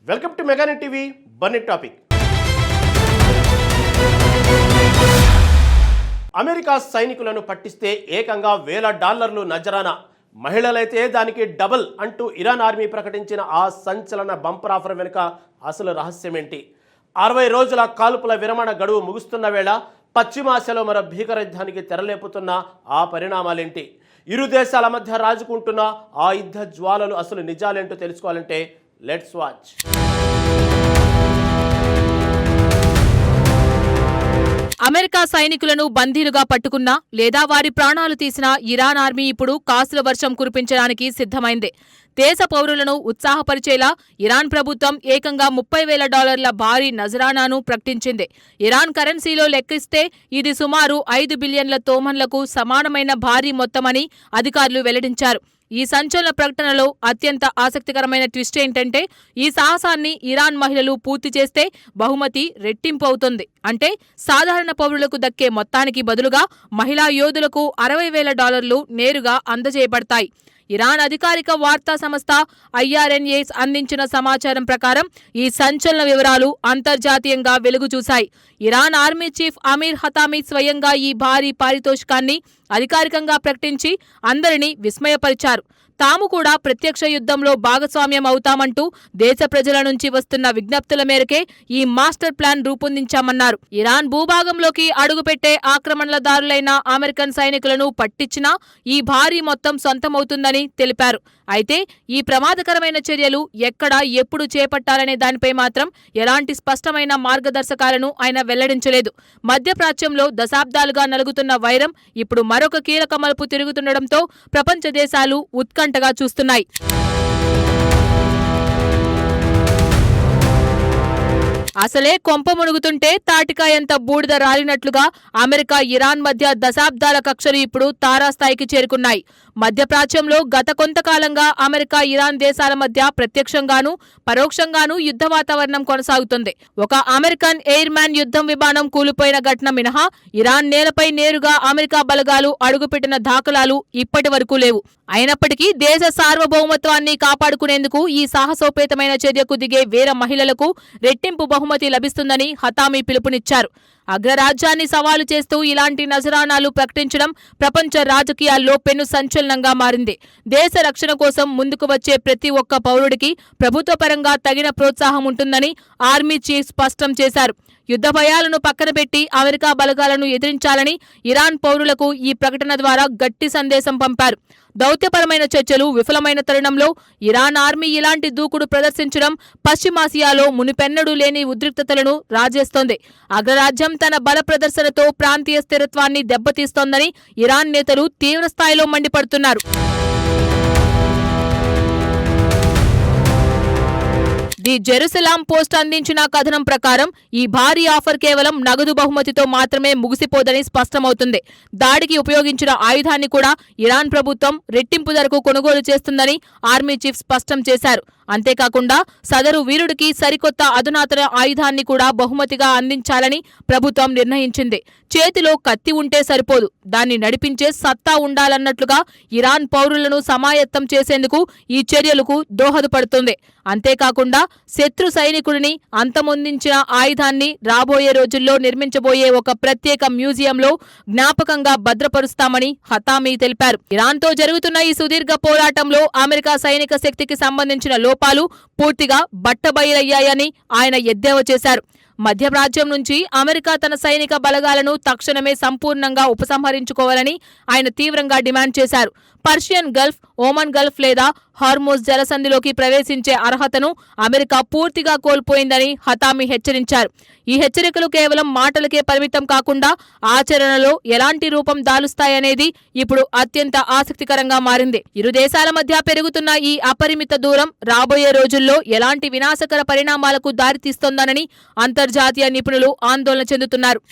Welcome to Meganet TV Bunny topic. America సైనికులను పట్టిస్తే ఏకంగా $1,000 నజరానా, మహిళలైతే దానికి డబుల్ అంటూ ఇరాన్ ఆర్మీ ప్రకటించిన ఆ సంచలన బంపర్ ఆఫర్ వెనుక అసలు రహస్యమేంటి? 60 రోజుల కాల్పుల విరమణ గడువు ముగుస్తున్న వేళ పశ్చిమాసియాలో మరో భీకర యుద్ధానికి తెరలేపుతున్న ఆ పరిణామాలేంటి? ఇరు దేశాల మధ్య రాజుకుంటున్న ఆ యుద్ధ జ్వాలలు అసలు నిజాలేంటో తెలుసుకోవాలంటే లెట్స్ వాచ్. అమెరికా సైనికులను బందీలుగా పట్టుకున్నా లేదా వారి ప్రాణాలు తీసిన ఇరాన్ ఆర్మీ ఇప్పుడు కాసుల వర్షం కురిపించడానికి సిద్ధమైంది. దేశ పౌరులను ఉత్సాహపరిచేలా ఇరాన్ ప్రభుత్వం ఏకంగా $30,000 భారీ నజరానాను ప్రకటించింది. ఇరాన్ కరెన్సీలో లెక్కిస్తే ఇది సుమారు 5 బిలియన్ల తోమన్లకు సమానమైన భారీ మొత్తమని అధికారులు వెల్లడించారు. ఈ సంచలన ప్రకటనలో అత్యంత ఆసక్తికరమైన ట్విస్ట్ ఏంటంటే, ఈ సాహసాన్ని ఇరాన్ మహిళలు పూర్తి చేస్తే బహుమతి రెట్టింపు అవుతుంది. అంటే సాధారణ పౌరులకు దక్కే మొత్తానికి బదులుగా మహిళా యోధులకు $60,000 నేరుగా అందజేయబడతాయి. ఇరాన్ అధికారిక వార్తా సంస్థ IRNA అందించిన సమాచారం ప్రకారం ఈ సంచలన వివరాలు అంతర్జాతీయంగా వెలుగు చూశాయి. ఇరాన్ ఆర్మీ చీఫ్ అమీర్ హతామీ స్వయంగా ఈ భారీ పారితోషికాన్ని అధికారికంగా ప్రకటించి అందరినీ విస్మయపరిచారు. తాము కూడా ప్రత్యక్ష యుద్ధంలో భాగస్వామ్యం అవుతామంటూ దేశ ప్రజల నుంచి వస్తున్న విజ్ఞప్తుల మేరకే ఈ మాస్టర్ ప్లాన్ రూపొందించామన్నారు. ఇరాన్ భూభాగంలోకి అడుగుపెట్టే ఆక్రమణదారులైన అమెరికన్ సైనికులను పట్టించినా ఈ భారీ మొత్తం సొంతమవుతుందని తెలిపారు. అయితే ఈ ప్రమాదకరమైన చర్యలు ఎక్కడ ఎప్పుడు చేపట్టాలనే దానిపై మాత్రం ఎలాంటి స్పష్టమైన మార్గదర్శకాలను ఆయన వెల్లడించలేదు. మధ్యప్రాచ్యంలో దశాబ్దాలుగా నలుగుతున్న వైరం ఇప్పుడు మరొక కీలక మలుపు తిరుగుతుండటంతో ప్రపంచ దేశాలు ఉత్కంఠగా చూస్తున్నాయి. అసలే కొంప మునుగుతుంటే తాటికాయంత బూడిద రాలినట్లుగా అమెరికా ఇరాన్ మధ్య దశాబ్దాల కక్షలు ఇప్పుడు తారాస్థాయికి చేరుకున్నాయి. మధ్యప్రాచ్యంలో గత కొంతకాలంగా అమెరికా ఇరాన్ దేశాల మధ్య ప్రత్యక్షంగానూ పరోక్షంగానూ యుద్ధ వాతావరణం కొనసాగుతుంది. ఒక అమెరికన్ ఎయిర్ మ్యాన్ యుద్ధం విమానం కూలిపోయిన ఘటన మినహా ఇరాన్ నేలపై నేరుగా అమెరికా బలగాలు అడుగుపెట్టిన దాఖలాలు ఇప్పటి వరకు లేవు. అయినప్పటికీ దేశ సార్వభౌమత్వాన్ని కాపాడుకునేందుకు ఈ సాహసోపేతమైన చర్యకు దిగే వీర మహిళలకు రెట్టింపు బహుమతి లభిస్తుందని హతామీ పిలుపునిచ్చారు. అగ్రరాజ్యాన్ని సవాలు చేస్తూ ఇలాంటి నజరానాలు ప్రకటించడం ప్రపంచ రాజకీయాల్లో పెను సంచలనంగా మారింది. దేశ రక్షణ కోసం ముందుకు వచ్చే ప్రతి ఒక్క పౌరుడికి ప్రభుత్వపరంగా తగిన ప్రోత్సాహం ఉంటుందని ఆర్మీ చీఫ్ స్పష్టం చేశారు. యుద్ధ భయాలను పక్కన పెట్టి అమెరికా బలగాలను ఎదిరించాలని ఇరాన్ పౌరులకు ఈ ప్రకటన ద్వారా గట్టి సందేశం పంపారు. దౌత్యపరమైన చర్చలు విఫలమైన తరుణంలో ఇరాన్ ఆర్మీ ఇలాంటి దూకుడు ప్రదర్శించడం పశ్చిమాసియాలో మునిపెన్నడూ లేని ఉద్రిక్తతలను రాజేస్తోంది. అగ్రరాజ్యం తన బల ప్రదర్శనతో ప్రాంతీయ స్థిరత్వాన్ని దెబ్బతీస్తోందని ఇరాన్ నేతలు తీవ్రస్థాయిలో మండిపడుతున్నారు. ది జెరూసలాం పోస్ట్ అందించిన కథనం ప్రకారం ఈ భారీ ఆఫర్ కేవలం నగదు బహుమతితో మాత్రమే ముగిసిపోదని స్పష్టమవుతుంది. దాడికి ఉపయోగించిన ఆయుధాన్ని కూడా ఇరాన్ ప్రభుత్వం రెట్టింపు ధరకు కొనుగోలు చేస్తుందని ఆర్మీ చీఫ్ స్పష్టం చేశారు. అంతేకాకుండా సదరు వీరుడికి సరికొత్త అధునాతన ఆయుధాన్ని కూడా బహుమతిగా అందించాలని ప్రభుత్వం నిర్ణయించింది. చేతిలో కత్తి ఉంటే సరిపోదు, దాన్ని నడిపించే సత్తా ఉండాలన్నట్లుగా ఇరాన్ పౌరులను సమాయత్తం చేసేందుకు ఈ చర్యలకు దోహదపడుతుంది. అంతేకాకుండా శత్రు సైనికుడిని అంతమొందించిన ఆయుధాన్ని రాబోయే రోజుల్లో నిర్మించబోయే ఒక ప్రత్యేక మ్యూజియంలో జ్ఞాపకంగా భద్రపరుస్తామని హతామీ తెలిపారు. ఇరాన్తో జరుగుతున్న ఈ సుదీర్ఘ పోరాటంలో అమెరికా సైనిక శక్తికి సంబంధించిన లోపాలు పూర్తిగా బట్టబయలయ్యాయని ఆయన ఎద్దేవా చేశారు. మధ్యప్రాచ్యం నుంచి అమెరికా తన సైనిక బలగాలను తక్షణమే సంపూర్ణంగా ఉపసంహరించుకోవాలని ఆయన తీవ్రంగా డిమాండ్ చేశారు. పర్షియన్ గల్ఫ్, ఓమన్ గల్ఫ్ లేదా హార్మోజ్ జలసంధిలోకి ప్రవేశించే అర్హతను అమెరికా పూర్తిగా కోల్పోయిందని హతామీ హెచ్చరించారు. ఈ హెచ్చరికలు కేవలం మాటలకే పరిమితం కాకుండా ఆచరణలో ఎలాంటి రూపం దాలుస్తాయనేది ఇప్పుడు అత్యంత ఆసక్తికరంగా మారింది. ఇరు దేశాల మధ్య పెరుగుతున్న ఈ అపరిమిత దూరం రాబోయే రోజుల్లో ఎలాంటి వినాశకర పరిణామాలకు దారితీస్తోందనని అంతర్జాతీయ నిపుణులు ఆందోళన చెందుతున్నారు.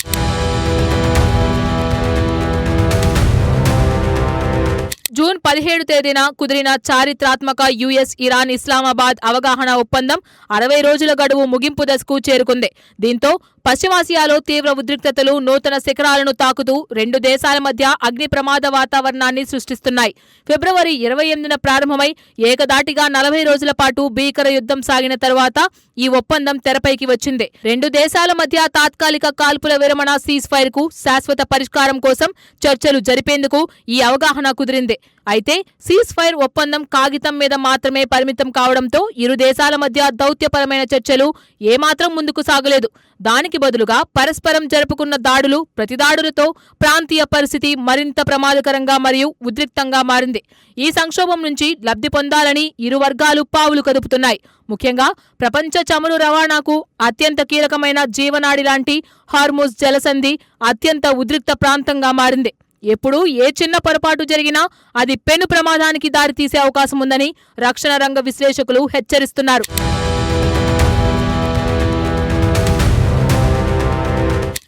జూన్ 17 తేదీన కుదిరిన చారిత్రాత్మక యుఎస్ ఇరాన్ ఇస్లామాబాద్ అవగాహన ఒప్పందం 60 రోజుల గడువు ముగింపు దశకు చేరుకుంది. దీంతో పశ్చిమాసియాలో తీవ్ర ఉద్రిక్తతలు నూతన శిఖరాలను తాకుతూ రెండు దేశాల మధ్య అగ్ని ప్రమాద వాతావరణాన్ని సృష్టిస్తున్నాయి. ఫిబ్రవరి 28న ప్రారంభమై ఏకదాటిగా 40 రోజుల పాటు భీకర యుద్ధం సాగిన తరువాత ఈ ఒప్పందం తెరపైకి వచ్చింది. రెండు దేశాల మధ్య తాత్కాలిక కాల్పుల విరమణ సీజ్ ఫైర్ కు శాశ్వత పరిష్కారం కోసం చర్చలు జరిపేందుకు ఈ అవగాహన కుదిరింది. అయితే సీజ్ ఫైర్ ఒప్పందం కాగితం మీద మాత్రమే పరిమితం కావడంతో ఇరు దేశాల మధ్య దౌత్యపరమైన చర్చలు ఏమాత్రం ముందుకు సాగలేదు. దానికి బదులుగా పరస్పరం జరుపుకున్న దాడులు, ప్రతిదాడులతో ప్రాంతీయ పరిస్థితి మరింత ప్రమాదకరంగా మరియు ఉద్రిక్తంగా మారింది. ఈ సంక్షోభం నుంచి లబ్ధి పొందాలని ఇరు వర్గాలు పావులు కదుపుతున్నాయి. ముఖ్యంగా ప్రపంచ చమురు రవాణాకు అత్యంత కీలకమైన జీవనాడి లాంటి హార్ముజ్ జలసంధి అత్యంత ఉద్రిక్త ప్రాంతంగా మారింది. ఎప్పుడు ఏ చిన్న పొరపాటు జరిగినా అది పెను ప్రమాదానికి దారితీసే అవకాశం ఉందని రక్షణ రంగ విశ్లేషకులు హెచ్చరిస్తున్నారు.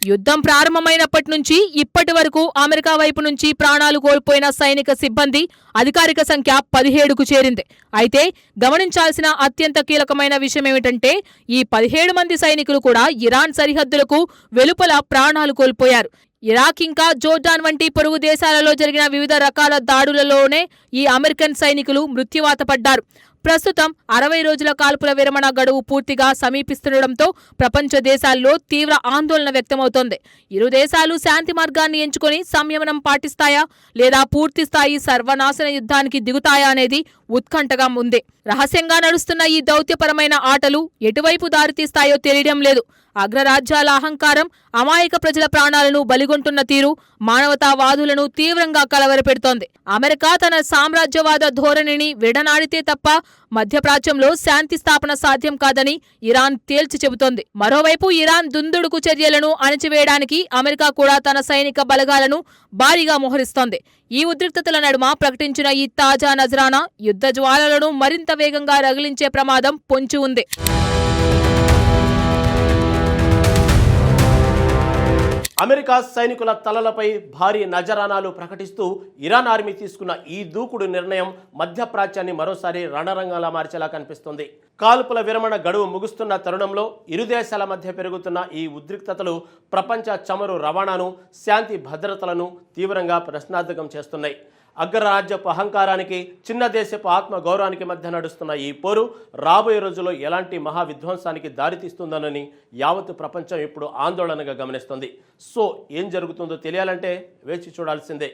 యుద్ధం ప్రారంభమైనప్పటి నుంచి ఇప్పటి వరకు అమెరికా వైపు నుంచి ప్రాణాలు కోల్పోయిన సైనిక సిబ్బంది అధికారిక సంఖ్య 17కు చేరింది. అయితే గమనించాల్సిన అత్యంత కీలకమైన విషయమేమిటంటే ఈ 17 మంది సైనికులు కూడా ఇరాన్ సరిహద్దులకు వెలుపల ప్రాణాలు కోల్పోయారు. ఇరాక్ ఇంకా జోర్డాన్ వంటి పొరుగు దేశాలలో జరిగిన వివిధ రకాల దాడులలోనే ఈ అమెరికన్ సైనికులు మృత్యువాత పడ్డారు. ప్రస్తుతం 60 రోజుల కాల్పుల విరమణ గడువు పూర్తిగా సమీపిస్తుండటంతో ప్రపంచ దేశాల్లో తీవ్ర ఆందోళన వ్యక్తమవుతోంది. ఇరు దేశాలు శాంతి మార్గాన్ని ఎంచుకొని సంయమనం పాటిస్తాయా లేదా పూర్తి స్థాయి సర్వనాశన యుద్ధానికి దిగుతాయా అనేది ఉత్కంఠగా ఉంది. రహస్యంగా నడుస్తున్న ఈ దౌత్యపరమైన ఆటలు ఎటువైపు దారితీస్తాయో తెలియడం లేదు. అగ్రరాజ్యాల అహంకారం అమాయక ప్రజల ప్రాణాలను బలిగొంటున్న తీరు మానవతావాదులను తీవ్రంగా కలవరపెడుతోంది. అమెరికా తన సామ్రాజ్యవాద ధోరణిని విడనాడితే తప్ప మధ్యప్రాచ్యంలో శాంతి స్థాపన సాధ్యం కాదని ఇరాన్ తేల్చి చెబుతోంది. మరోవైపు ఇరాన్ దుందుడుకు చర్యలను అణచివేయడానికి అమెరికా కూడా తన సైనిక బలగాలను భారీగా మోహరిస్తోంది. ఈ ఉద్రిక్తతల నడుమ ప్రకటించిన ఈ తాజా నజరానా యుద్ధ జ్వాలలను మరింత వేగంగా రగిలించే ప్రమాదం పొంచి ఉంది. అమెరికా సైనికుల తలలపై భారీ నజరానాలు ప్రకటిస్తూ ఇరాన్ ఆర్మీ తీసుకున్న ఈ దూకుడు నిర్ణయం మధ్యప్రాచ్యాన్ని మరోసారి రణరంగంలా మార్చేలా కనిపిస్తుంది. కాల్పుల విరమణ గడువు ముగుస్తున్న తరుణంలో ఇరు దేశాల మధ్య పెరుగుతున్న ఈ ఉద్రిక్తతలు ప్రపంచ చమురు రవాణాను, శాంతి భద్రతలను తీవ్రంగా ప్రశ్నార్థకం చేస్తున్నాయి. అగ్రరాజ్యపు అహంకారానికి, చిన్న దేశపు ఆత్మ గౌరవానికి మధ్య నడుస్తున్న ఈ పోరు రాబోయే రోజుల్లో ఎలాంటి మహా విధ్వంసానికి దారితీస్తుందనని యావత్ ప్రపంచం ఇప్పుడు ఆందోళనగా గమనిస్తుంది. సో ఏం జరుగుతుందో తెలియాలంటే వేచి చూడాల్సిందే.